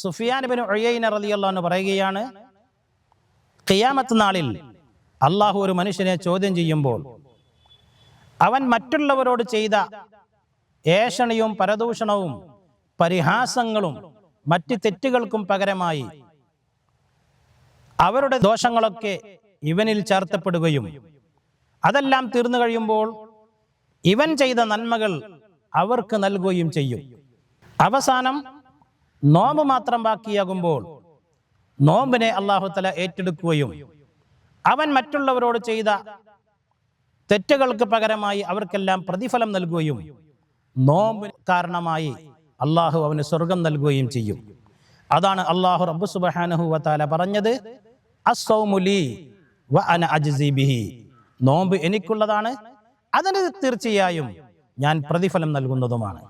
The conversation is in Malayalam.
സുഫിയാൻ ഇബ്നു ഉയൈന റളിയല്ലാഹു അൻഹു പറയുകയാണ്, ഖിയാമത്ത് നാളിൽ അള്ളാഹു ഒരു മനുഷ്യനെ ചോദ്യം ചെയ്യുമ്പോൾ അവൻ മറ്റുള്ളവരോട് ചെയ്ത ഏഷണിയും പരദൂഷണവും പരിഹാസങ്ങളും മറ്റ് തെറ്റുകൾക്കും പകരമായി അവരുടെ ദോഷങ്ങളൊക്കെ ഇവനിൽ ചേർത്തപ്പെടുകയും അതെല്ലാം തീർന്നു കഴിയുമ്പോൾ ഇവൻ ചെയ്ത നന്മകൾ അവർക്ക് നൽകുകയും ചെയ്യും. അവസാനം നോമ്പ് മാത്രം ബാക്കിയാകുമ്പോൾ നോമ്പിനെ അല്ലാഹു തആല ഏറ്റെടുക്കുകയും അവൻ മറ്റുള്ളവരോട് ചെയ്ത തെറ്റുകൾക്ക് പകരമായി അവർക്കെല്ലാം പ്രതിഫലം നൽകുകയും നോമ്പ് കാരണമായി അള്ളാഹു അവന് സ്വർഗം നൽകുകയും ചെയ്യും. അതാണ് അള്ളാഹു റബ്ബ് സുബ്ഹാനഹു വ തആല പറഞ്ഞത്, അസ്സൗമു ലീ വ അന അജ്സി ബിഹി. നോമ്പ് എനിക്കുള്ളതാണ്, അതിന് തീർച്ചയായും ഞാൻ പ്രതിഫലം നൽകുന്നതുമാണ്.